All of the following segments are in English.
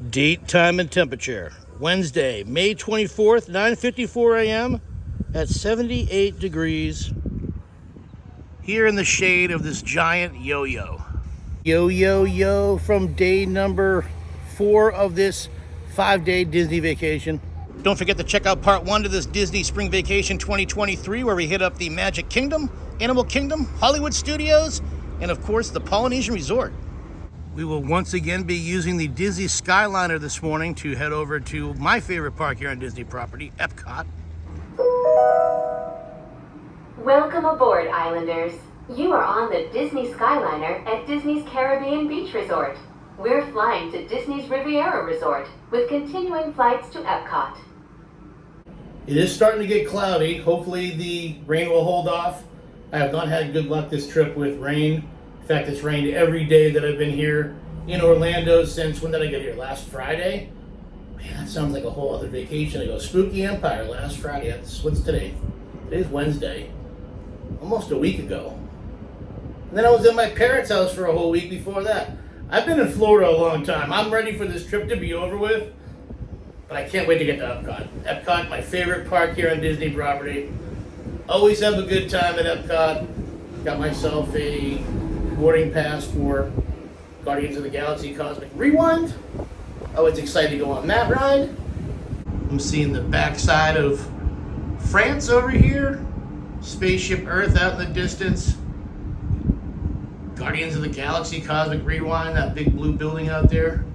Date, time, and temperature. Wednesday, May 24th, 9:54 a.m. at 78 degrees. Here in the shade of this giant yo-yo. Yo from day number 4 of this 5-day Disney vacation. Don't forget to check out part 1 to this Disney Spring Vacation 2023, where we hit up the Magic Kingdom, Animal Kingdom, Hollywood Studios, and of course the Polynesian Resort. We will once again be using the Disney Skyliner this morning to head over to my favorite park here on Disney property, Epcot. Welcome aboard, Islanders. You are on the Disney Skyliner at Disney's Caribbean Beach Resort. We're flying to Disney's Riviera Resort with continuing flights to Epcot. It is starting to get cloudy. Hopefully the rain will hold off. I have not had good luck this trip with rain. In fact, it's rained every day that I've been here in Orlando since, when did I get here? Last Friday? Man, that sounds like a whole other vacation ago. Spooky Empire last Friday. What's today? Today's Wednesday. Almost a week ago. And then I was in my parents' house for a whole week before that. I've been in Florida a long time. I'm ready for this trip to be over with, but I can't wait to get to Epcot. Epcot, my favorite park here on Disney property. Always have a good time at Epcot. Got myself a boarding pass for Guardians of the Galaxy Cosmic Rewind. Always excited to go on that ride. I'm seeing the backside of France over here. Spaceship Earth out in the distance. Guardians of the Galaxy Cosmic Rewind, that big blue building out there.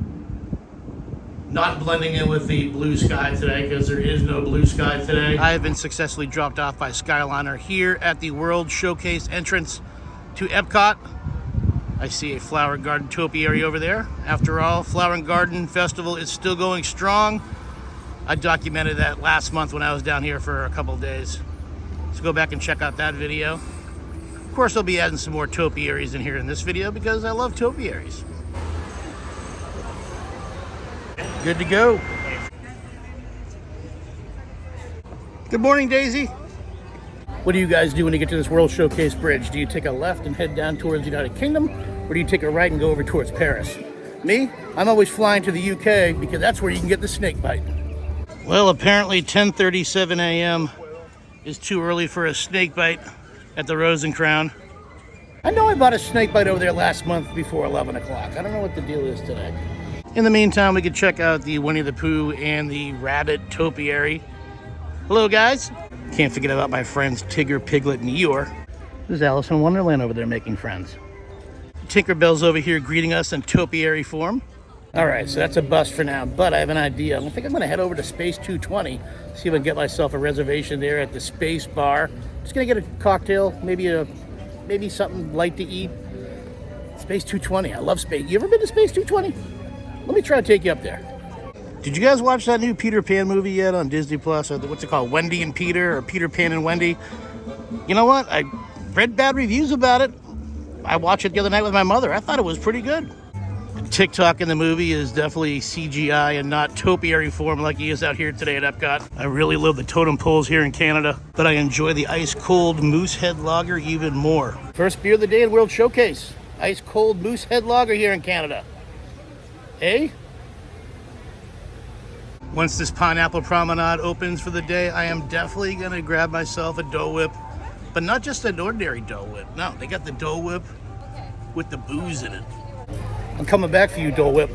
Not blending in with the blue sky today because there is no blue sky today. I have been successfully dropped off by Skyliner here at the World Showcase entrance to Epcot. I see a flower garden topiary over there. After all, Flower and Garden Festival is still going strong. I documented that last month when I was down here for a couple of days. So go back and check out that video. Of course, I'll be adding some more topiaries in here in this video because I love topiaries. Good to go. Good morning, Daisy. What do you guys do when you get to this World Showcase Bridge? Do you take a left and head down towards the United Kingdom, or do you take a right and go over towards Paris? Me, I'm always flying to the UK because that's where you can get the snake bite. Well, apparently 10:37 a.m. is too early for a snake bite at the Rose and Crown. I know I bought a snake bite over there last month before 11 o'clock. I don't know what the deal is today. In the meantime, we could check out the Winnie the Pooh and the Rabbit topiary. Hello, guys. Can't forget about my friends Tigger, Piglet, and Eeyore. There's Alice in Wonderland over there making friends. Tinkerbell's over here greeting us in topiary form. All right, so that's a bust for now, but I have an idea. I think I'm gonna head over to Space 220, see if I can get myself a reservation there at the Space Bar. Just gonna get a cocktail, maybe something light to eat. Space 220, I love space. You ever been to Space 220? Let me try to take you up there. Did you guys watch that new Peter Pan movie yet on Disney Plus? Or what's it called, Wendy and Peter, or Peter Pan and Wendy? You know what? I read bad reviews about it. I watched it the other night with my mother. I thought it was pretty good. TikTok in the movie is definitely CGI and not topiary form like he is out here today at Epcot. I really love the totem poles here in Canada, but I enjoy the ice-cold Moosehead Lager even more. First beer of the day at World Showcase. Ice-cold Moosehead Lager here in Canada. Eh? Once this Pineapple Promenade opens for the day, I am definitely gonna grab myself a Dole Whip, but not just an ordinary Dole Whip. No, they got the Dole Whip with the booze in it. I'm coming back for you, Dole Whip.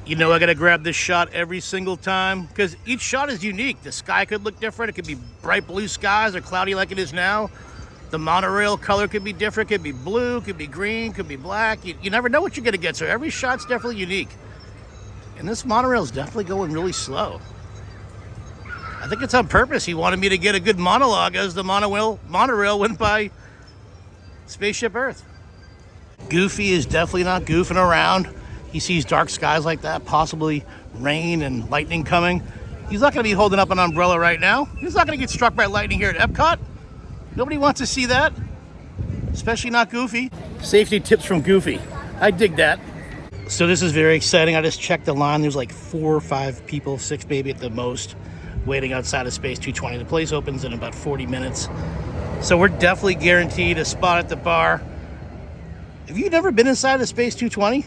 You know I gotta grab this shot every single time because each shot is unique. The sky could look different. It could be bright blue skies or cloudy like it is now. The monorail color could be different. Could be blue, could be green, could be black. You never know what you're gonna get, so every shot's definitely unique. And this monorail is definitely going really slow. I think it's on purpose. He wanted me to get a good monologue as the monorail went by Spaceship Earth. Goofy is definitely not goofing around. He sees dark skies like that, possibly rain and lightning coming. He's not going to be holding up an umbrella right now. He's not going to get struck by lightning here at Epcot. Nobody wants to see that, especially not Goofy. Safety tips from Goofy. I dig that. So this is very exciting. I just checked the line. There's like 4 or 5 people, 6 maybe at the most, waiting outside of Space 220. The place opens in about 40 minutes. So we're definitely guaranteed a spot at the bar. Have you never been inside of Space 220?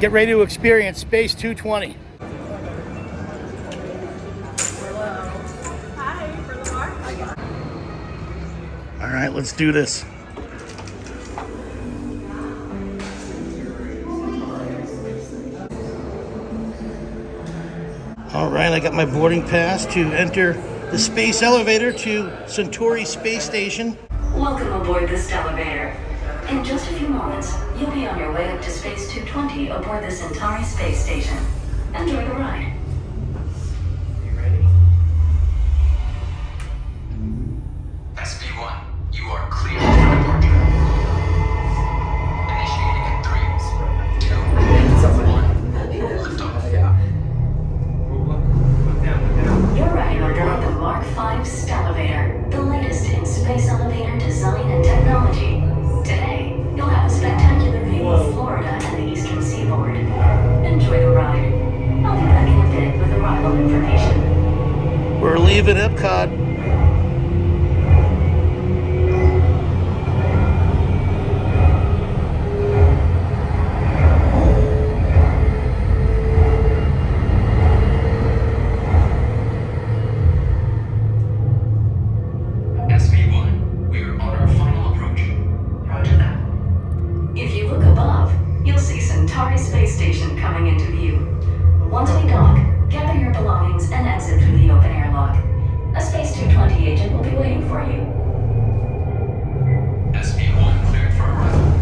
Get ready to experience Space 220. All right, let's do this. All right, I got my boarding pass to enter the space elevator to Centauri Space Station. Welcome aboard this elevator. In just a few moments, you'll be on your way up to Space 220 aboard the Centauri Space Station. Enjoy the ride. You ready? SB1, you are clear for departure. Initiating in 3, 2, 1. Liftoff. You're riding aboard the Mark V Stellarator, the latest in space elevator design and technology. Today, you'll have a spectacular view of Florida and the eastern seaboard. Enjoy the ride. I'll be back in a bit with arrival information. We're leaving Epcot. SB1, we are on our final approach. Roger that. If you look above, you'll see Centauri Space Station coming into view. Once we dock, gather your belongings and exit through the open air lock. A Space 220 agent will be waiting for you. SB1 cleared for arrival.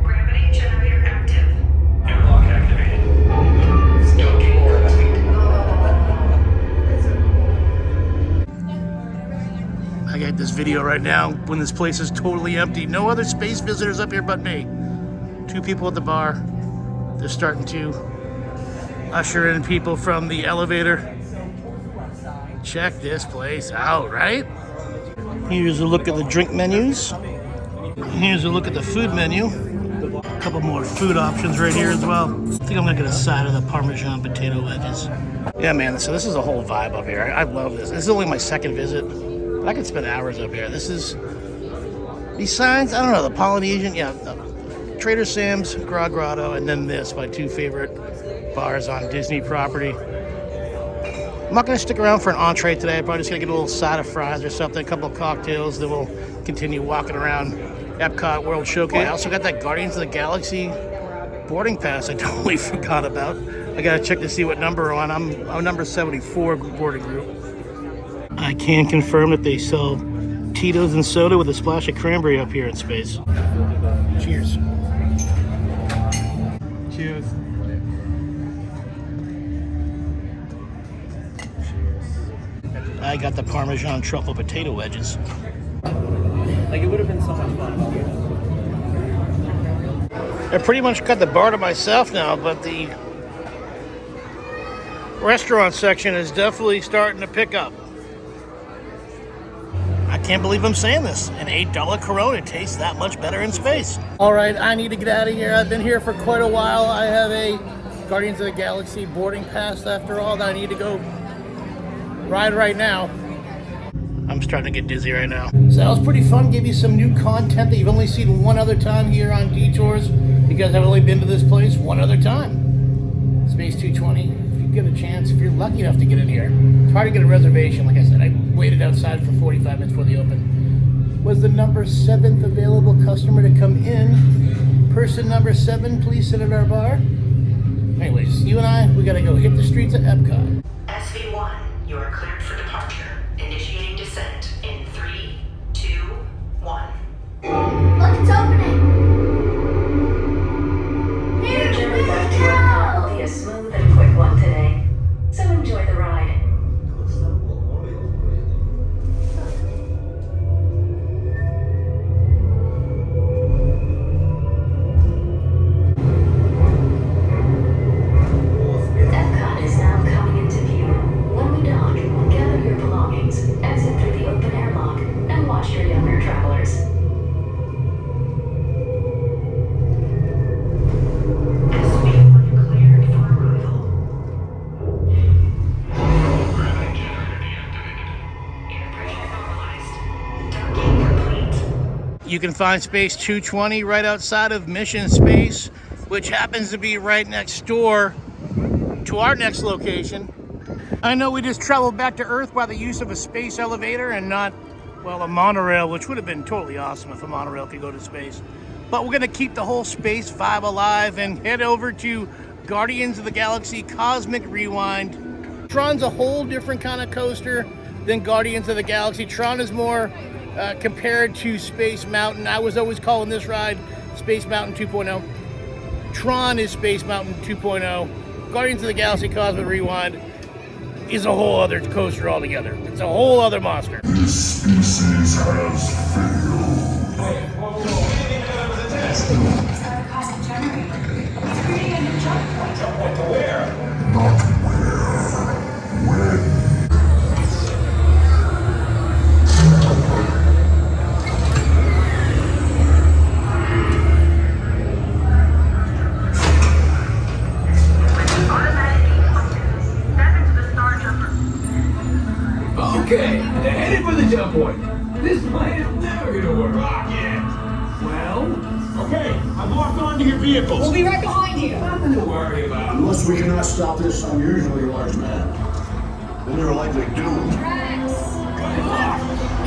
Gravity generator active. Airlock activated. Docking complete. I got this video right now when this place is totally empty. No other space visitors up here but me. 2 people at the bar. They're starting to usher in people from the elevator. Check this place out, right? Here's a look at the drink menus. Here's a look at the food menu. A couple more food options right here as well. I think I'm gonna get a side of the Parmesan potato wedges. Yeah, man, so this is a whole vibe up here. I love this. This is only my second visit. But I could spend hours up here. This is, besides, I don't know, the Polynesian, Trader Sam's, Grotto, and then this, my 2 favorite bars on Disney property. I'm not gonna stick around for an entree today. I'm probably just gonna get a little side of fries or something, a couple of cocktails, then we'll continue walking around Epcot World Showcase. I also got that Guardians of the Galaxy boarding pass I totally forgot about. I gotta check to see what number we're on. I'm number 74 boarding group. I can confirm that they sell Tito's and soda with a splash of cranberry up here in space. Cheers. Cheers. I got the Parmesan truffle potato wedges. Like, it would have been so much fun. I pretty much got the bar to myself now, but the restaurant section is definitely starting to pick up. I can't believe I'm saying this. An $8 Corona tastes that much better in space. All right, I need to get out of here. I've been here for quite a while. I have a Guardians of the Galaxy boarding pass after all that I need to go ride right now. I'm starting to get dizzy right now. So that was pretty fun. Gave you some new content that you've only seen one other time here on Detours, because I've only been to this place one other time. Space 220. If you get a chance, if you're lucky enough to get in here, it's hard to get a reservation. Like I said, I waited outside for 45 minutes before the open. Was the number 7th available customer to come in? Person number 7, please sit at our bar. Anyways, you and I, we gotta go hit the streets of Epcot. SV1, you are cleared for departure. Initiating descent in 3, 2, 1. Look, it's opening. Your journey back to Epcot will be a smooth and quick one today. So enjoy the ride. Epcot is now coming into view. When we dock, gather your belongings, exit through the open air lock, and watch your younger travelers. SV1 cleared for arrival. Gravity generator deactivated. Air pressure normalized. Docking complete. You can find Space 220 right outside of Mission Space, which happens to be right next door to our next location. I know we just traveled back to Earth by the use of a space elevator and not Well, a monorail, which would have been totally awesome if a monorail could go to space. But we're going to keep the whole space vibe alive and head over to Guardians of the Galaxy Cosmic Rewind. Tron's a whole different kind of coaster than Guardians of the Galaxy. Tron is more compared to Space Mountain. I was always calling this ride Space Mountain 2.0. Tron is Space Mountain 2.0. Guardians of the Galaxy Cosmic Rewind is a whole other coaster altogether. It's a whole other monster. This species has failed. It's got a cosmic generator. It's creating a new jump point. Jump point to where? Not where, when. Okay, they're headed for the jump point. This plan is never gonna work. Rocket! Well, Okay, I've locked onto your vehicles. We'll be right behind you. nothing to worry about. Unless we cannot stop this unusually large man, then they're likely doomed. You're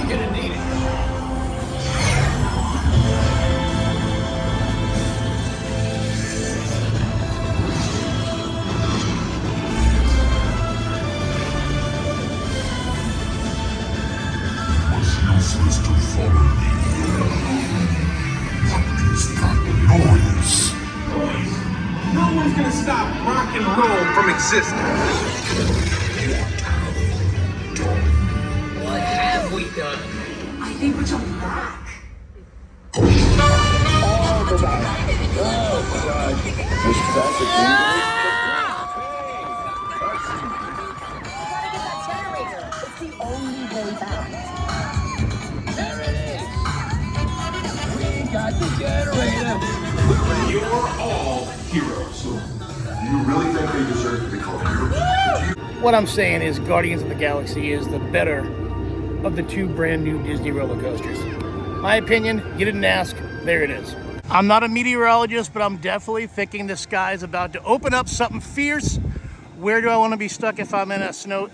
gonna need it. Was useless to follow me. What is that noise? Boys, no one's gonna stop rock and roll from existing. What have we done? I think we're jumping back. You're all heroes. Do you really think they deserve to be called heroes? What I'm saying is Guardians of the Galaxy is the better of the two brand new Disney roller coasters. My opinion, you didn't ask, there it is. I'm not a meteorologist, but I'm definitely thinking the sky is about to open up something fierce. Where do I want to be stuck if I'm in a snowstorm?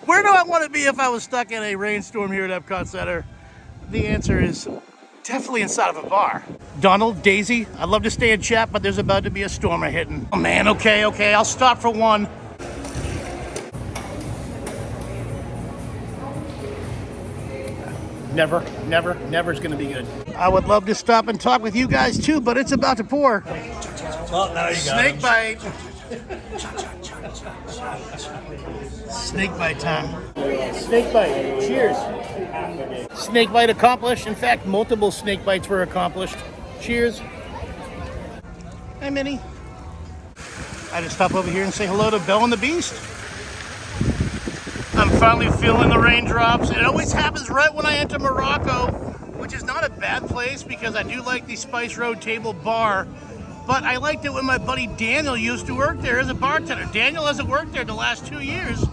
Where do I want to be if I was stuck in a rainstorm here at Epcot Center? The answer is definitely inside of a bar. Donald, Daisy, I'd love to stay and chat, but there's about to be a storm hitting. Oh man, okay, I'll stop for one. Never is gonna be good. I would love to stop and talk with you guys too, but it's about to pour. Well, now you got Snake bite. Snake bite time. Snake bite. Cheers. Snake bite accomplished. In fact, multiple snake bites were accomplished. Cheers. Hi, Minnie. I just stop over here and say hello to Belle and the Beast. I'm finally feeling the raindrops. It always happens right when I enter Morocco, which is not a bad place because I do like the Spice Road Table Bar. But I liked it when my buddy Daniel used to work there as a bartender. Daniel hasn't worked there the last 2 years.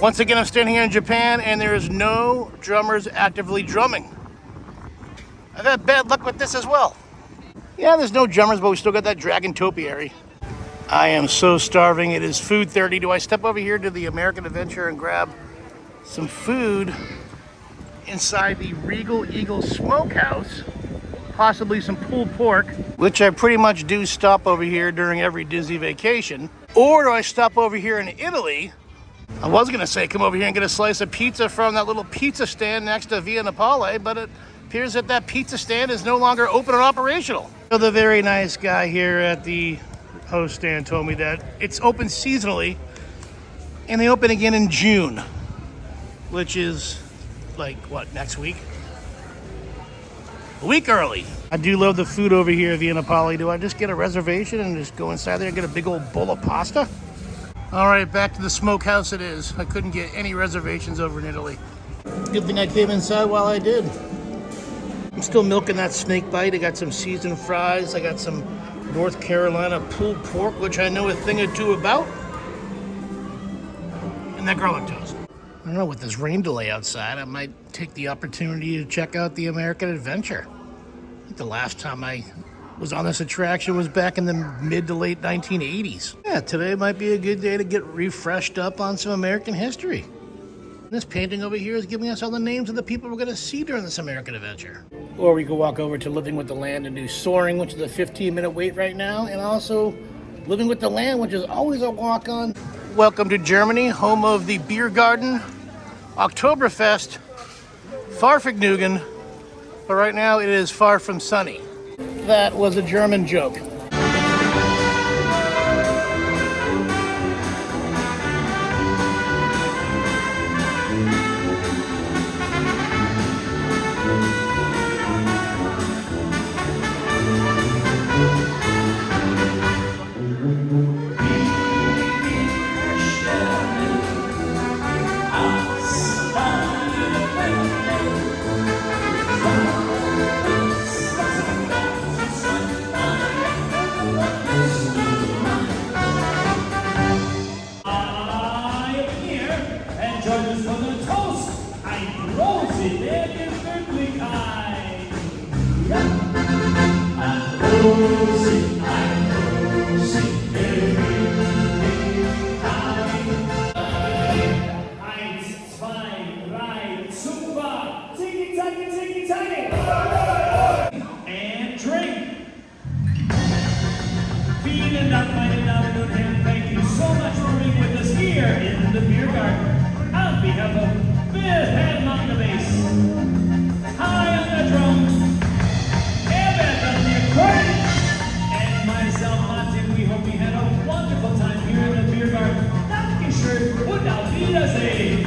Once again, I'm standing here in Japan and there is no drummers actively drumming. I've had bad luck with this as well. Yeah, there's no drummers, but we still got that dragon topiary. I am so starving. It is food 30. Do I step over here to the American Adventure and grab some food inside the Regal Eagle Smokehouse? Possibly some pulled pork, which I pretty much do stop over here during every Disney vacation. Or do I stop over here in Italy? I was gonna say come over here and get a slice of pizza from that little pizza stand next to Via Napoli, but it appears that that pizza stand is no longer open and operational. So the very nice guy here at the host stand told me that it's open seasonally and they open again in June, which is like what, next week? A week early. I do love the food over here at Via Napoli. Do I just get a reservation and just go inside there and get a big old bowl of pasta? All right, back to the smokehouse it is. I couldn't get any reservations over in Italy. Good thing I came inside while I did. I'm still milking that snake bite. I got some seasoned fries. I got some North Carolina pulled pork, which I know a thing or two about. And that garlic toast. I don't know, with this rain delay outside, I might take the opportunity to check out the American Adventure. I think the last time I was on this attraction was back in the mid to late 1980s. Yeah, today might be a good day to get refreshed up on some American history. This painting over here is giving us all the names of the people we're going to see during this American Adventure. Or we could walk over to Living with the Land and do Soaring, which is a 15-minute wait right now, and also Living with the Land, which is always a walk-on. Welcome to Germany, home of the Beer Garden, Oktoberfest, Pfannkuchen, but right now it is far from sunny. That was a German joke. And drink. Vielen Dank, meine Damen und Herren. Thank you so much for being with us here in the Beer Garden. On behalf of Bill Head on the bass, High on the drums, Evan on the accordion, and myself, Martin. We hope you had a wonderful time here in the Beer Garden. Dankeschön und auf Wiedersehen.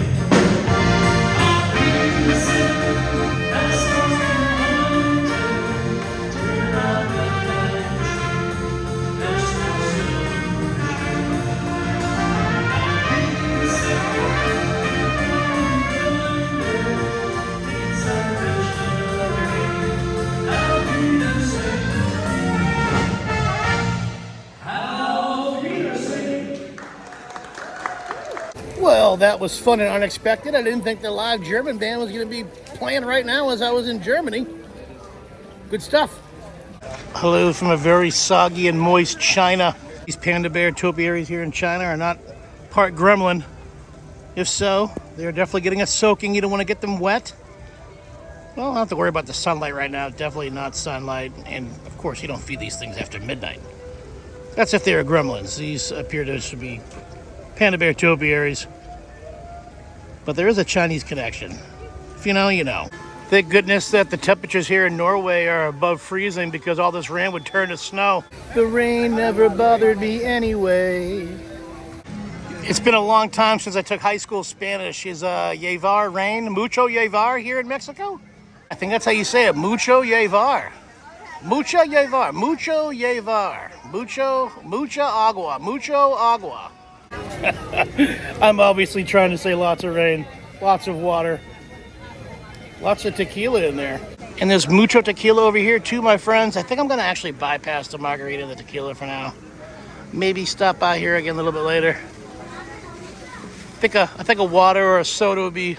Well, that was fun and unexpected. I didn't think the live German band was going to be playing right now as I was in Germany. Good stuff. Hello from a very soggy and moist China. These panda bear topiaries here in China are not part gremlin. If so, they're definitely getting a soaking. You don't want to get them wet. Well, I don't have to worry about the sunlight right now. Definitely not sunlight. And of course, you don't feed these things after midnight. That's if they're gremlins. These appear to be panda bear topiaries. But there is a Chinese connection. If you know, you know. Thank goodness that the temperatures here in Norway are above freezing, because all this rain would turn to snow. The rain never bothered me anyway. It's been a long time since I took high school Spanish. Is llevar rain, mucho llevar here in Mexico? I think that's how you say it, mucho llevar. Mucha llevar, mucho llevar. Mucha agua, mucho agua. I'm obviously trying to say lots of rain, lots of water, lots of tequila in there. And there's mucho tequila over here too, my friends. I think I'm going to actually bypass the margarita and the tequila for now. Maybe stop by here again a little bit later. I think a water or a soda would be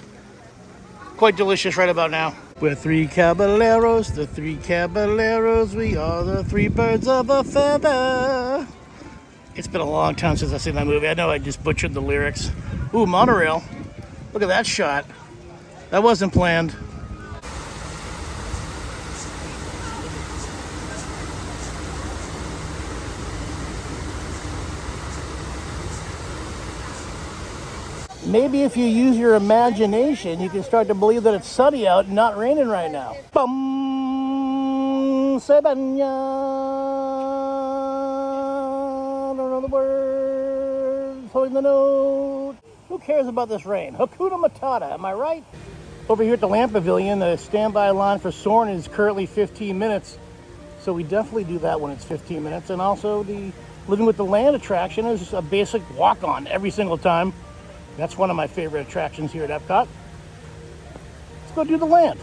quite delicious right about now. We're three caballeros, the three caballeros. We are the three birds of a feather. It's been a long time since I've seen that movie. I know I just butchered the lyrics. Ooh, monorail. Look at that shot. That wasn't planned. Maybe if you use your imagination, you can start to believe that it's sunny out and not raining right now. Bum, Sebanya. Don't know the words. Holding the note. Who cares about this rain? Hakuna Matata, am I right? Over here at the Land Pavilion, the standby line for Soarin' is currently 15 minutes. So we definitely do that when it's 15 minutes. And also the Living with the Land attraction is a basic walk-on every single time. That's one of my favorite attractions here at Epcot. Let's go do the Land.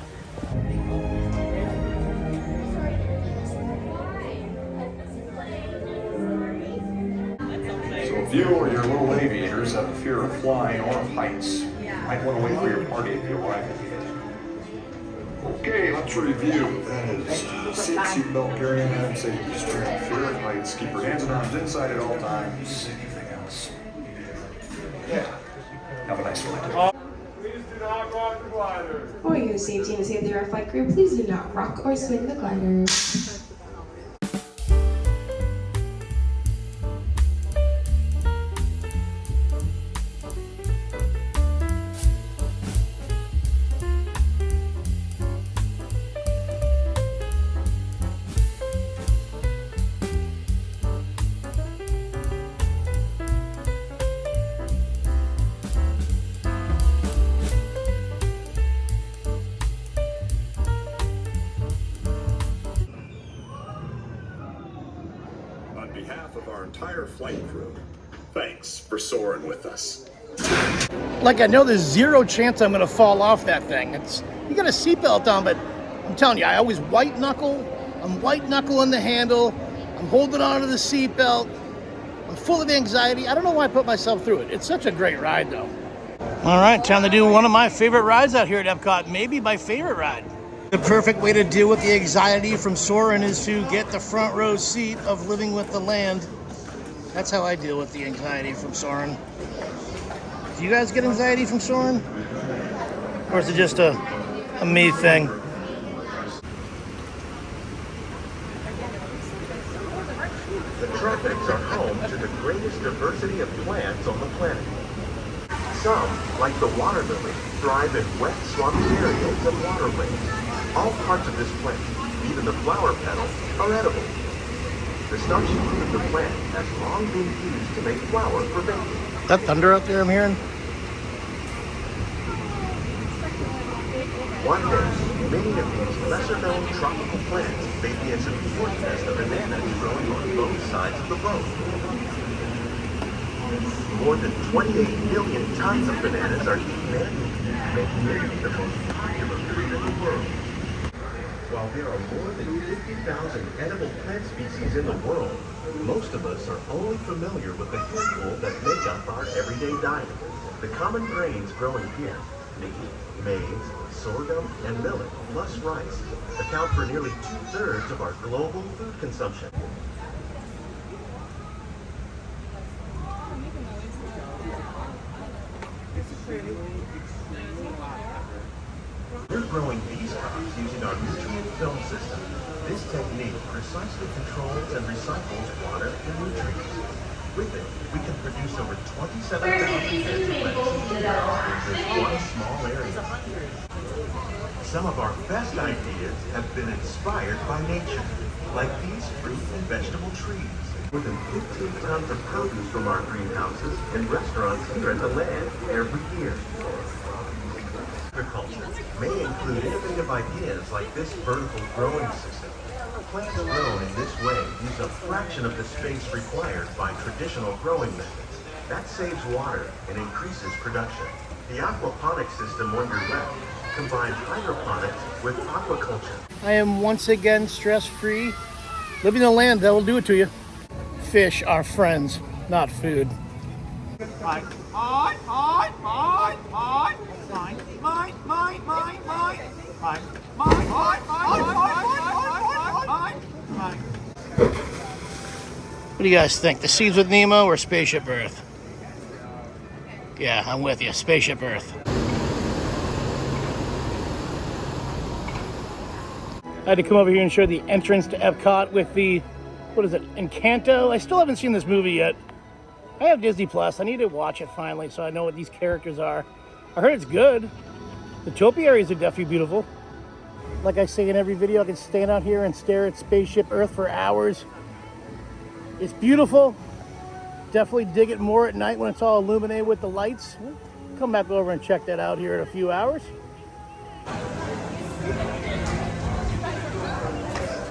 So if you or your little aviators have a fear of flying or of heights, you might want to wait for your party to arrive. Okay, let's review. That is seatbelt carrying that, safety restraint, fear of heights, keep your hands and arms inside at all times. Anything else? Yeah. Have a nice flight. Please do not rock the glider. For your safety and the safety of our flight crew, please do not rock or swing the glider. On behalf of our entire flight crew, thanks for soaring with us. Like, I know there's zero chance I'm gonna fall off that thing. You got a seatbelt on, but I'm telling you, I always white knuckle. I'm white knuckling the handle. I'm holding on to the seatbelt. I'm full of anxiety. I don't know why I put myself through it. It's such a great ride, though. All right, time to do one of my favorite rides out here at Epcot. Maybe my favorite ride. The perfect way to deal with the anxiety from soaring is to get the front row seat of Living with the Land. That's how I deal with the anxiety from soaring. Do you guys get anxiety from soaring? Or is it just a me thing? The tropics are home to the greatest diversity of plants on the planet. Some, like the water lily, thrive in wet, swampy areas and waterways. All parts of this plant, even the flower petals, are edible. The starchy fruit of the plant has long been used to make flour for baking. That thunder out there I'm hearing? One day, many of these lesser-known tropical plants may be as important as the bananas growing on both sides of the boat. More than 28 million tons of bananas are eaten annually, making it the most popular fruit in the world. While there are more than 50,000 edible plant species in the world, most of us are only familiar with the handful that make up our everyday diet. The common grains growing here, maize, sorghum, and millet, plus rice, account for nearly 2/3 of our global food consumption. We're growing these crops using our nutrient film system. This technique precisely controls and recycles water and nutrients. With it, we can produce over 27,000 heads of lettuce in just one small area. Some of our best ideas have been inspired by nature, like these fruit and vegetable trees. More than 15 tons of produce from our greenhouses and restaurants here at the Land every year. Agriculture may include innovative ideas like this vertical growing system. Plants grown in this way use a fraction of the space required by traditional growing methods. That saves water and increases production. The aquaponics system on your left combines hydroponics with aquaculture. I am once again stress-free. Living in the Land, that will do it to you. Fish are friends, not food. What do you guys think? The Scenes with Nemo or Spaceship Earth? Yeah, I'm with you. Spaceship Earth. I had to come over here and show the entrance to Epcot with the, what is it, Encanto? I still haven't seen this movie yet. I have Disney Plus. I need to watch it finally so I know what these characters are. I heard it's good. The topi areas are definitely beautiful. Like I say in every video, I can stand out here and stare at Spaceship Earth for hours. It's beautiful. Definitely dig it more at night when it's all illuminated with the lights. We'll come back over and check that out here in a few hours.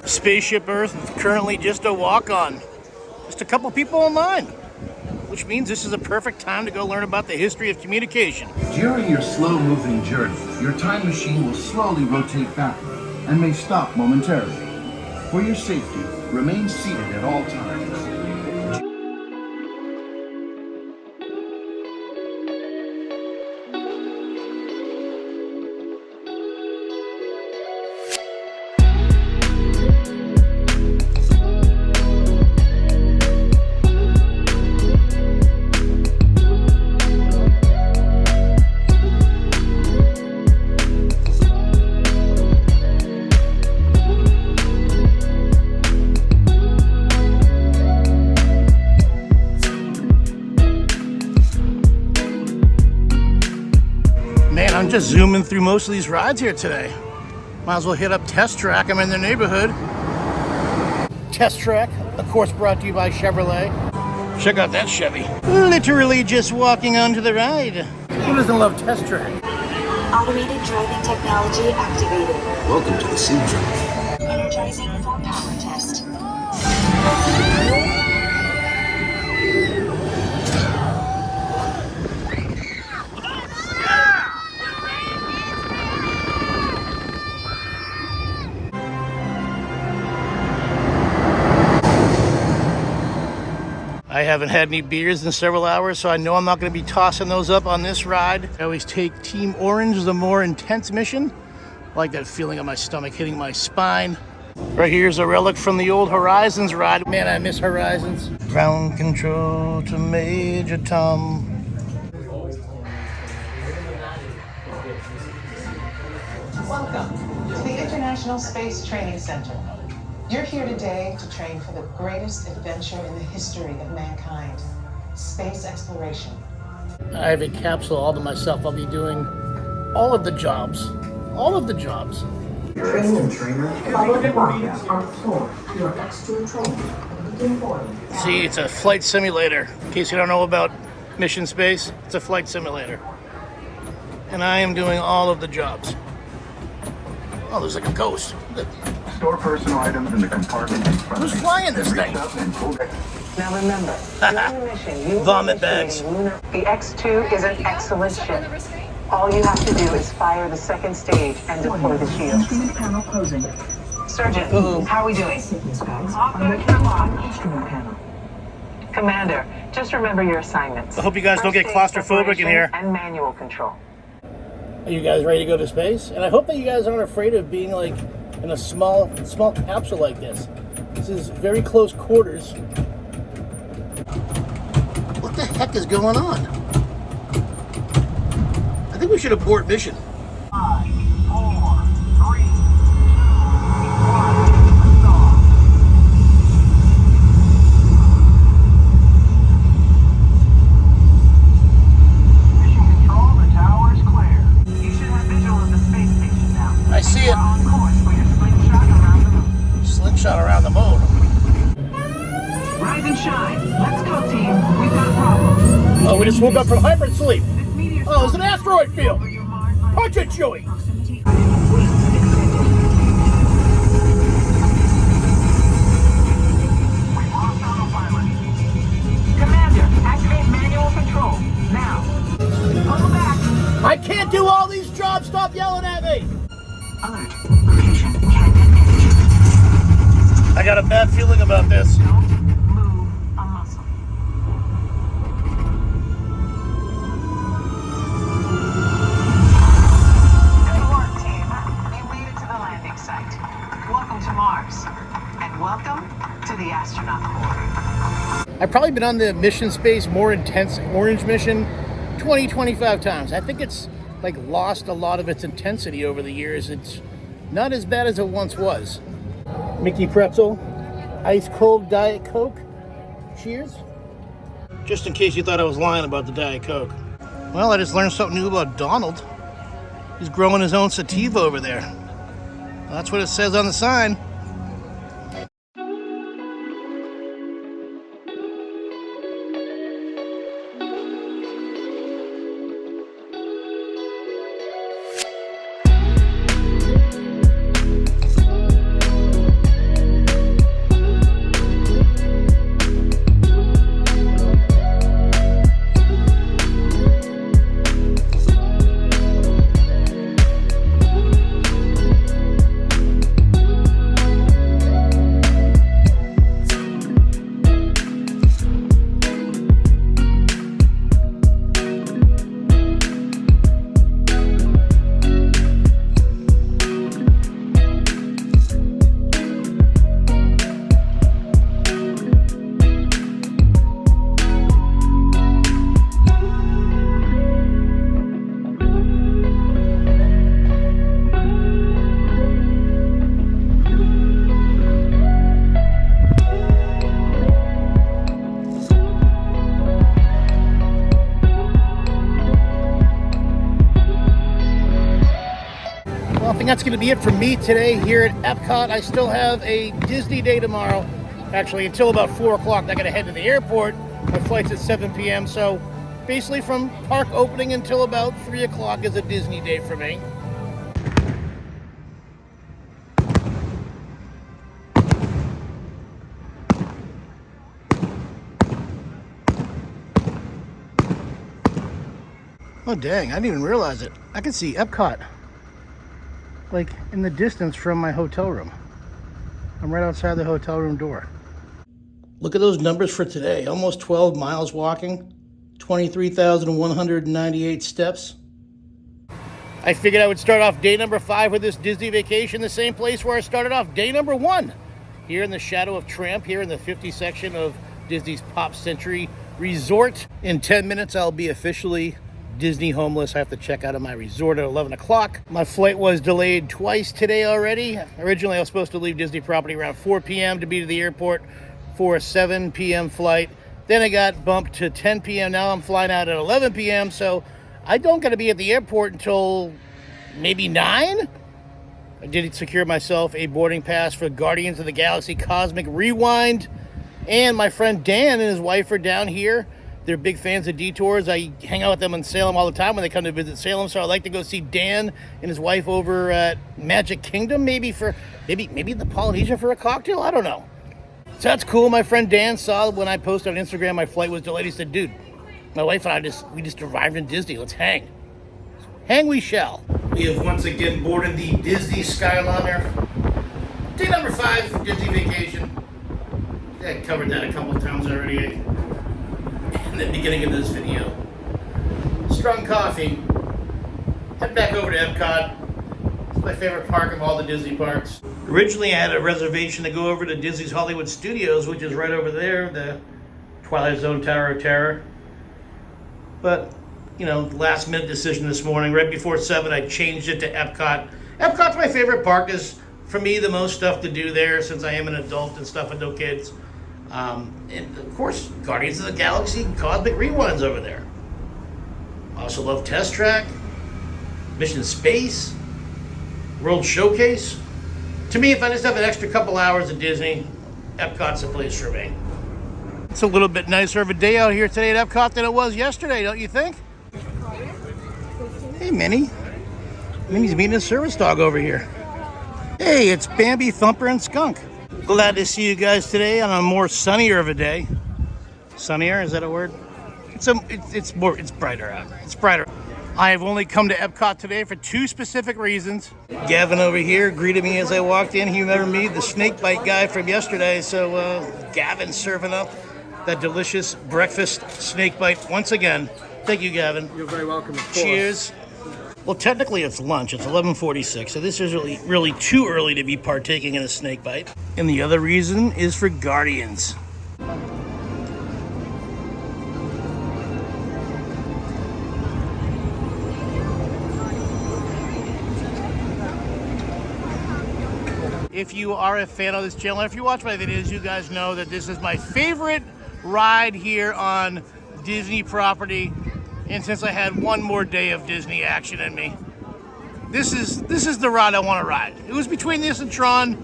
Spaceship Earth is currently just a walk-on. Just a couple people online, which means this is a perfect time to go learn about the history of communication. During your slow-moving journey, your time machine will slowly rotate backward and may stop momentarily. For your safety, remain seated at all times. Man, I'm just zooming through most of these rides here today. Might as well hit up Test Track. I'm in their neighborhood. Test Track, of course, brought to you by Chevrolet. Check out that Chevy. Literally just walking onto the ride. Who doesn't love Test Track? Automated driving technology activated. Welcome to the Sim Track. Energizing for power test. I haven't had any beers in several hours, so I know I'm not going to be tossing those up on this ride. I always take Team Orange, the more intense mission. I like that feeling of my stomach hitting my spine. Right here's a relic from the old Horizons ride. Man, I miss Horizons. Ground control to Major Tom. Welcome to the International Space Training Center. You're here today to train for the greatest adventure in the history of mankind, space exploration. I have a capsule all to myself. I'll be doing all of the jobs. All of the jobs. Training trainer. Follow the progress on floor. Your extra training. Begin boarding. See, it's a flight simulator. In case you don't know about Mission Space, it's a flight simulator. And I am doing all of the jobs. Oh, there's like a ghost. Store personal items in the compartment in front of Who's flying this thing? Now remember, during the mission, you Vomit bags. The X2 is an excellent ship. All you have to do is fire the second stage and deploy the shield. Instrument panel closing. Sergeant, how are we doing? Instrument panel. Commander, just remember your assignments. I hope you guys don't get claustrophobic in here. And manual control. Are you guys ready to go to space? And I hope that you guys aren't afraid of being like in a small capsule like this. This is very close quarters. What the heck is going on? I think we should abort mission. 5, 4, 3, 2, 1, Mission control, the tower is clear. You should have visual of the space station now. I see it. On course for your slingshot around the moon. Slingshot around the moon. Rise and shine. Let's go, team. We've got problems. Oh, we just woke up from hyper sleep. Oh, it's an asteroid field. Punch it, Chewie. Commander, activate manual control. Now. Pull back. I can't do all these jobs. Stop yelling at me. Alert. Location can't engage. I got a bad feeling about this. Don't move a muscle. Good work, team. You made it to the landing site. Welcome to Mars. And welcome to the astronaut corps. I've probably been on the Mission Space more intense orange mission 20-25 times. I think it's like lost a lot of its intensity over the years. It's not as bad as it once was. Mickey Pretzel, ice cold Diet Coke. Cheers. Just in case you thought I was lying about the Diet Coke. Well, I just learned something new about Donald. He's growing his own sativa over there. That's what it says on the sign. that's going to be it for me today here at Epcot. I still have a Disney day tomorrow. Actually, until about 4 o'clock, I got to head to the airport. My flight's at 7 p.m. So basically from park opening until about 3 o'clock is a Disney day for me. Oh dang, I didn't even realize it. I can see Epcot like in the distance from my hotel room. I'm right outside the hotel room door. Look at those numbers for today. Almost 12 miles walking, 23,198 steps. I figured I would start off day number 5 with this Disney vacation, the same place where I started off day number 1. Here in the shadow of Tramp, here in the 50 section of Disney's Pop Century Resort. In 10 minutes, I'll be officially Disney homeless. I have to check out of my resort at 11 o'clock. My flight was delayed twice today already. Originally, I was supposed to leave Disney property around 4 p.m. to be to the airport for a 7 p.m. flight. Then it got bumped to 10 p.m. Now I'm flying out at 11 p.m. So I don't got to be at the airport until maybe 9. I did secure myself a boarding pass for Guardians of the Galaxy Cosmic Rewind. And my friend Dan and his wife are down here. They're big fans of detours. I hang out with them in Salem all the time when they come to visit Salem. So I like to go see Dan and his wife over at Magic Kingdom, maybe the Polynesia for a cocktail. I don't know. So that's cool. My friend Dan saw when I posted on Instagram my flight was delayed. He said, "Dude, my wife and I just arrived in Disney. Let's hang. Hang we shall." We have once again boarded the Disney Skyliner. Day number 5, Disney vacation. I covered that a couple of times already in the beginning of this video. Strong coffee. Head back over to Epcot. It's my favorite park of all the Disney parks. Originally, I had a reservation to go over to Disney's Hollywood Studios, which is right over there, the Twilight Zone Tower of Terror. But, last minute decision this morning, right before 7, I changed it to Epcot. Epcot's my favorite park. Is for me the most stuff to do there since I am an adult and stuff with no kids. And of course, Guardians of the Galaxy Cosmic Rewind's over there. I also love Test Track, Mission Space, World Showcase. To me, if I just have an extra couple hours at Disney, Epcot's the place for me. It's a little bit nicer of a day out here today at Epcot than it was yesterday, don't you think? Hey, Minnie. Minnie's meeting a service dog over here. Hey, it's Bambi, Thumper, and Skunk. Glad to see you guys today on a more sunnier of a day. Sunnier, is that a word? It's brighter out. It's brighter. I have only come to Epcot today for 2 specific reasons. Gavin over here greeted me as I walked in. He remembered me, the snake bite guy from yesterday. So Gavin's serving up that delicious breakfast snake bite once again. Thank you, Gavin. You're very welcome. Of course. Cheers. Well, technically it's lunch. It's 11:46, so this is really too early to be partaking in a snake bite. And the other reason is for Guardians. If you are a fan of this channel, if you watch my videos, you guys know that this is my favorite ride here on Disney property. And since I had one more day of Disney action in me, this is the ride I want to ride. It was between this and Tron.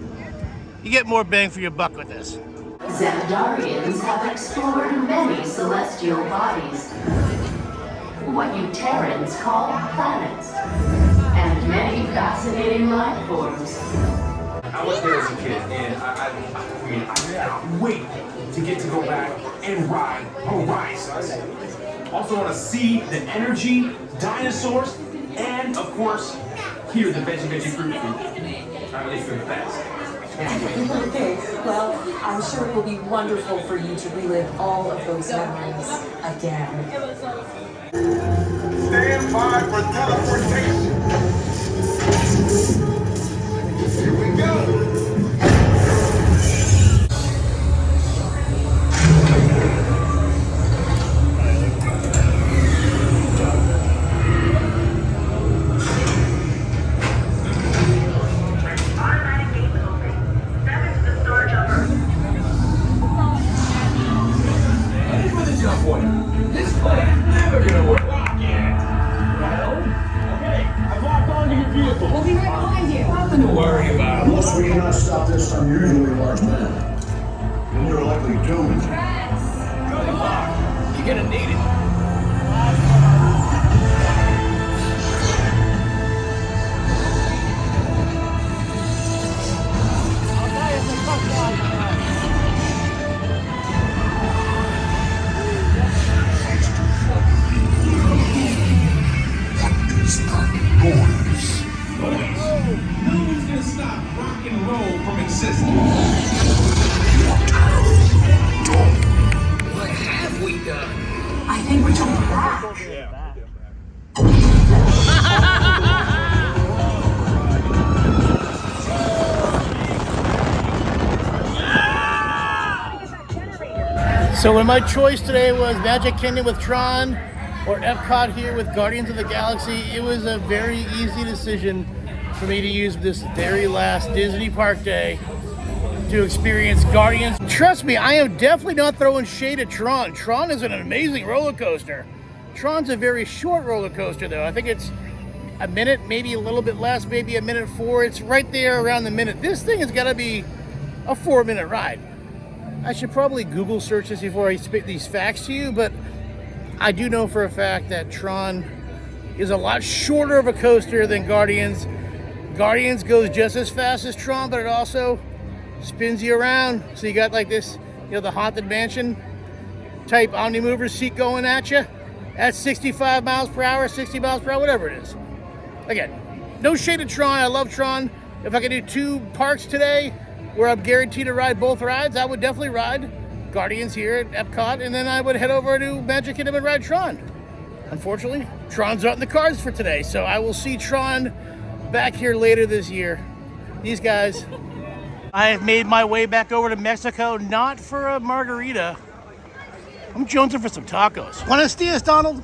You get more bang for your buck with this. Xandarians have explored many celestial bodies, what you Terrans call planets, and many fascinating life forms. I was there as a kid, and I cannot wait to get to go back and ride Horizons. Also want to see the energy, dinosaurs, and of course, hear the veggie fruit food. It's the best. Okay, well, I'm sure it will be wonderful for you to relive all of those memories again. Stand by for teleportation. Here we go. This plan's never gonna work. Lock in. Well, okay. I've locked onto your vehicle. We'll be right behind you. Then you're likely doomed. You're gonna need it. Who's gonna stop rock and roll from existing? What have we done? I think we're doing that. So when my choice today was Magic Kingdom with Tron or Epcot here with Guardians of the Galaxy, it was a very easy decision for me to use this very last Disney Park day to experience Guardians. Trust me, I am definitely not throwing shade at Tron. Tron is an amazing roller coaster. Tron's a very short roller coaster though. I think it's a minute, maybe a little bit less, maybe a minute 4. It's right there around the minute. This thing has got to be a 4-minute ride. I should probably Google search this before I spit these facts to you, but I do know for a fact that Tron is a lot shorter of a coaster than Guardians. Guardians goes just as fast as Tron, but it also spins you around. So you got like this, you know, the Haunted Mansion type Omnimover seat going at you at 65 miles per hour, 60 miles per hour, whatever it is. Again, no shade at Tron. I love Tron. If I could do 2 parks today where I'm guaranteed to ride both rides, I would definitely ride Guardians here at Epcot, and then I would head over to Magic Kingdom and ride Tron. Unfortunately, Tron's not in the cards for today, so I will see Tron back here later this year. These guys. I have made my way back over to Mexico, not for a margarita. I'm jonesing for some tacos. Buenos dias, Donald.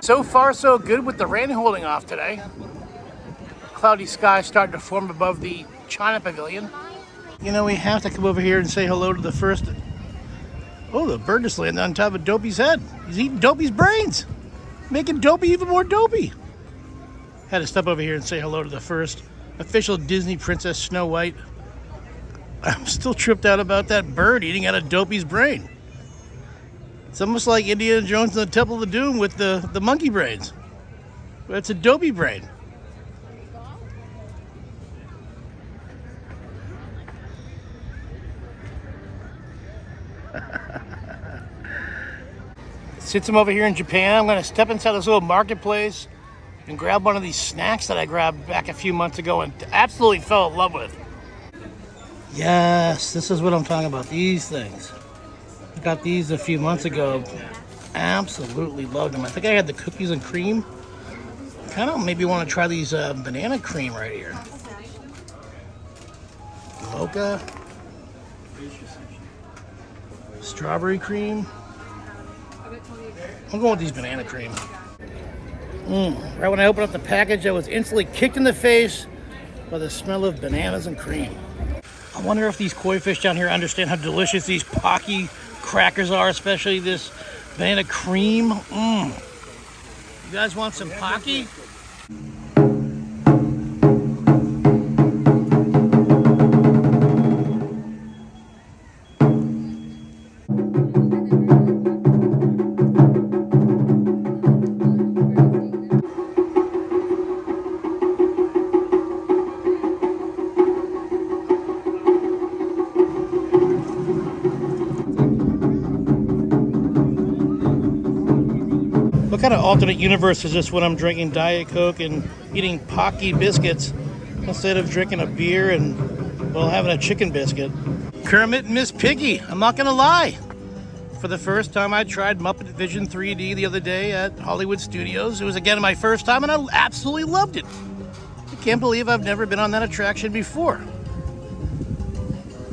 So far, so good with the rain holding off today. Cloudy sky starting to form above the China Pavilion. You know, we have to come over here and say hello to the first... Oh, the bird just landed on top of Dopey's head. He's eating Dopey's brains, making Dopey even more dopey. Had to step over here and say hello to the first official Disney Princess Snow White. I'm still tripped out about that bird eating out of Dopey's brain. It's almost like Indiana Jones and the Temple of Doom with the monkey brains. But it's a Dopey brain. Since I'm over here in Japan, I'm going to step inside this little marketplace and grab one of these snacks that I grabbed back a few months ago and absolutely fell in love with. Yes, this is what I'm talking about, these things. I got these a few months ago. Absolutely loved them. I think I had the cookies and cream. Kind of maybe want to try these banana cream right here. Mocha. Strawberry cream. I'm going with these banana cream. Right when I opened up the package, I was instantly kicked in the face by the smell of bananas and cream. I wonder if these koi fish down here understand how delicious these Pocky crackers are, especially this banana cream. You guys want some Pocky? What kind of alternate universe is this when I'm drinking Diet Coke and eating Pocky biscuits instead of drinking a beer and, well, having a chicken biscuit? Kermit and Miss Piggy, I'm not gonna lie. For the first time, I tried Muppet Vision 3D the other day at Hollywood Studios. It was again my first time and I absolutely loved it. I can't believe I've never been on that attraction before.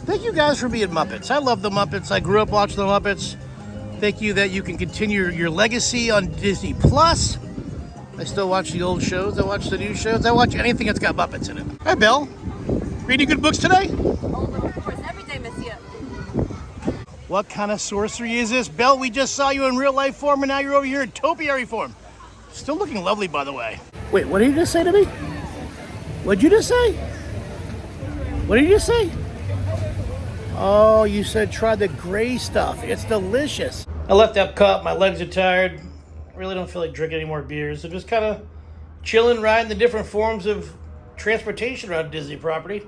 Thank you guys for being Muppets. I love the Muppets. I grew up watching the Muppets. Thank you that you can continue your legacy on Disney Plus. I still watch the old shows. I watch the new shows. I watch anything that's got Muppets in it. Hi, Bill. Reading good books today? Of course, every day, monsieur. What kind of sorcery is this? Belle, we just saw you in real life form and now you're over here in topiary form. Still looking lovely, by the way. Wait, what did you just say to me? What'd you just say? What did you just say? Oh, you said try the gray stuff. It's delicious. I left Epcot. My legs are tired. I really don't feel like drinking any more beers. So just kind of chilling, riding the different forms of transportation around Disney property.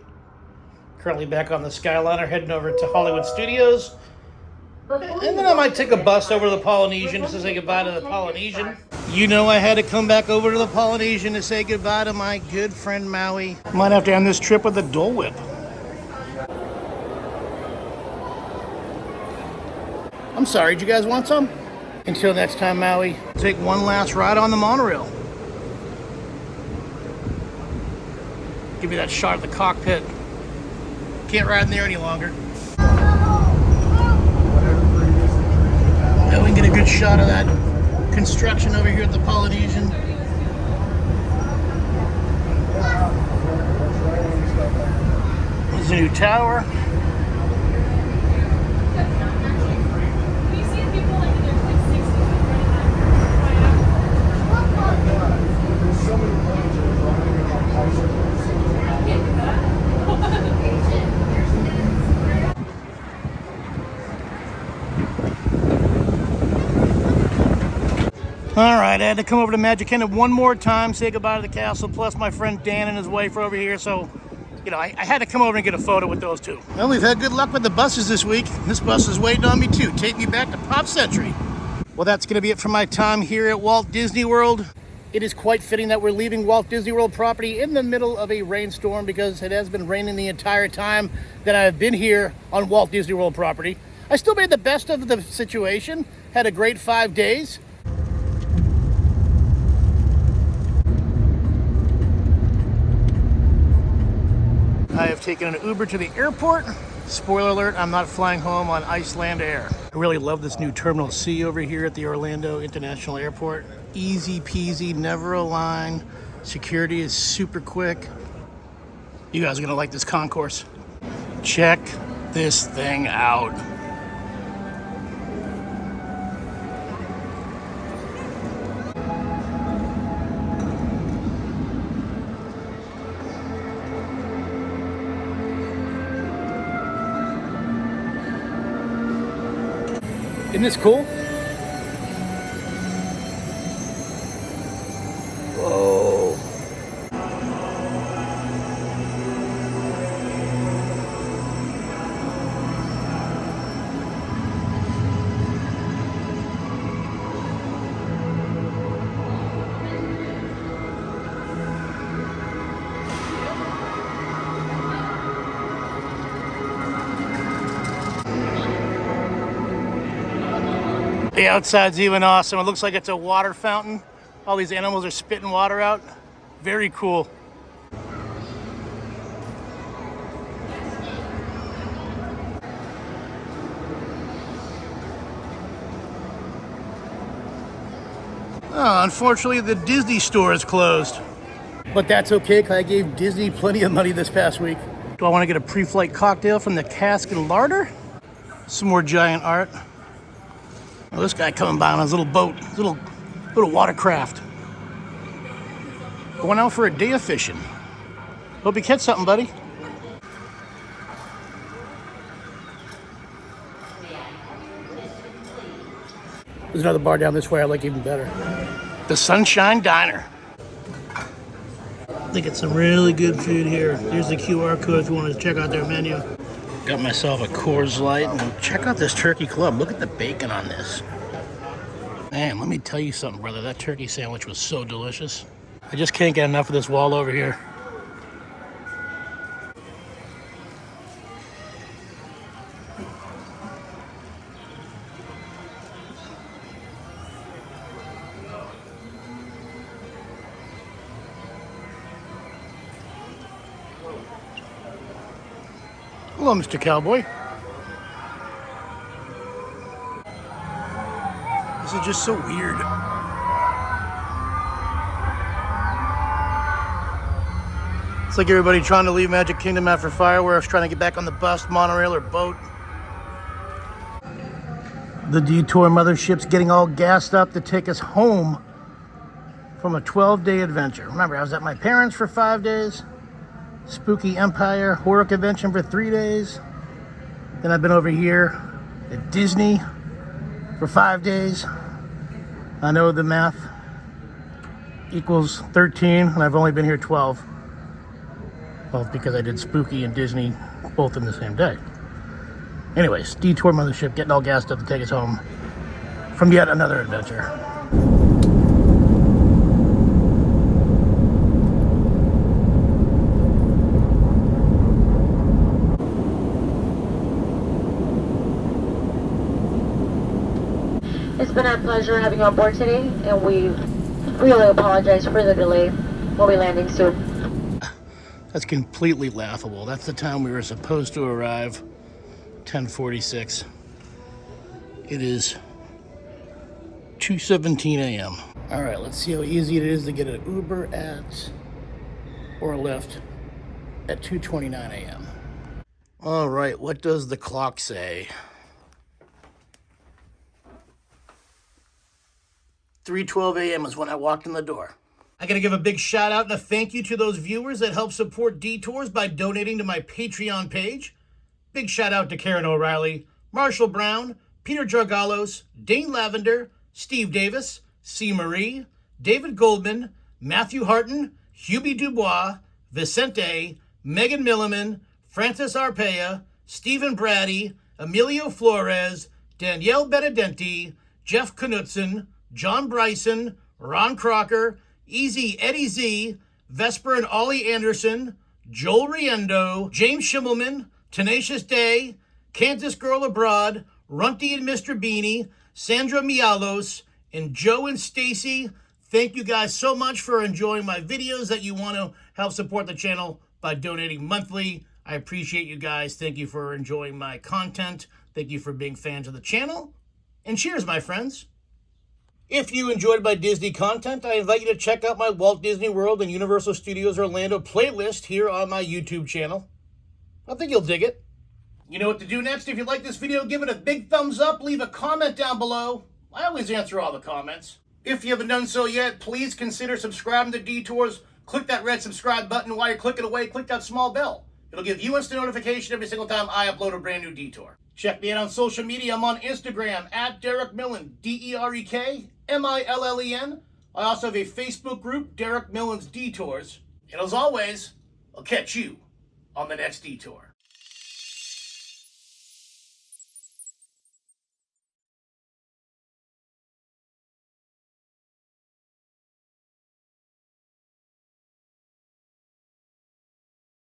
Currently back on the Skyliner, heading over to Hollywood Studios. And then I might take a bus over to the Polynesian just to say goodbye to the Polynesian. You know I had to come back over to the Polynesian to say goodbye to my good friend Maui. Might have to end this trip with a Dole Whip. I'm sorry, did you guys want some? Until next time, Maui, take one last ride on the monorail. Give you that shot of the cockpit. Can't ride in there any longer. Yeah, we can get a good shot of that construction over here at the Polynesian. There's a new tower. All right, I had to come over to Magic Kingdom one more time, say goodbye to the castle, plus my friend Dan and his wife are over here, so, you know, I had to come over and get a photo with those two. Well, we've had good luck with the buses this week. This bus is waiting on me too. Take me back to Pop Century. Well, that's going to be it for my time here at Walt Disney World. It is quite fitting that we're leaving Walt Disney World property in the middle of a rainstorm because it has been raining the entire time that I've been here on Walt Disney World property. I still made the best of the situation, had a great 5 days. I have taken an Uber to the airport. Spoiler alert, I'm not flying home on Iceland Air. I really love this new Terminal C over here at the Orlando International Airport. Easy peasy, never a line. Security is super quick. You guys are gonna like this concourse. Check this thing out. Isn't this cool? Whoa. The outside's even awesome. It looks like it's a water fountain. All these animals are spitting water out. Very cool. Oh, unfortunately, the Disney store is closed. But that's okay, because I gave Disney plenty of money this past week. Do I want to get a pre-flight cocktail from the Cask and Larder? Some more giant art. Oh, this guy coming by on his little boat, little watercraft. Going out for a day of fishing. Hope you catch something, buddy. There's another bar down this way I like even better. The Sunshine Diner. They get some really good food here. Here's the QR code if you want to check out their menu. Got myself a Coors Light, and check out this turkey club. Look at the bacon on this. Man, let me tell you something, brother. That turkey sandwich was so delicious. I just can't get enough of this wall over here. Hello, Mr. Cowboy. This is just so weird. It's like everybody trying to leave Magic Kingdom after fireworks, trying to get back on the bus, monorail, or boat. The Detour mothership's getting all gassed up to take us home from a 12-day adventure. Remember, I was at my parents' for 5 days, Spooky Empire Horror Convention for 3 days. Then I've been over here at Disney for 5 days. I know the math equals 13, and I've only been here 12. Well, it's because I did Spooky and Disney both in the same day. Anyways, Detour mothership getting all gassed up to take us home from yet another adventure. It's been our pleasure having you on board today, and we really apologize for the delay. We'll be landing soon. That's completely laughable. That's the time we were supposed to arrive, 10:46. It is 2:17 a.m. All right, let's see how easy it is to get an Uber at, or a Lyft, at 2:29 a.m. All right, what does the clock say? 3:12 a.m. is when I walked in the door. I gotta give a big shout out and a thank you to those viewers that help support Detours by donating to my Patreon page. Big shout out to Karen O'Reilly, Marshall Brown, Peter Jargalos, Dane Lavender, Steve Davis, C. Marie, David Goldman, Matthew Harton, Hubie Dubois, Vicente, Megan Milliman, Francis Arpea, Stephen Brady, Emilio Flores, Danielle Benedenti, Jeff Knutson, John Bryson, Ron Crocker, Easy Eddie Z, Vesper and Ollie Anderson, Joel Riendo, James Schimmelman, Tenacious Day, Kansas Girl Abroad, Runty and Mr. Beanie, Sandra Mialos, and Joe and Stacy. Thank you guys so much for enjoying my videos that you want to help support the channel by donating monthly. I appreciate you guys. Thank you for enjoying my content. Thank you for being fans of the channel. And cheers, my friends. If you enjoyed my Disney content, I invite you to check out my Walt Disney World and Universal Studios Orlando playlist here on my YouTube channel. I think you'll dig it. You know what to do next. If you like this video, give it a big thumbs up, leave a comment down below. I always answer all the comments. If you haven't done so yet, please consider subscribing to Detours. Click that red subscribe button. While you're clicking away, click that small bell. It'll give you instant notification every single time I upload a brand new Detour. Check me out on social media. I'm on Instagram at Derek Millen, DerekMillen. I also have a Facebook group, Derek Millen's Detours. And as always, I'll catch you on the next Detour.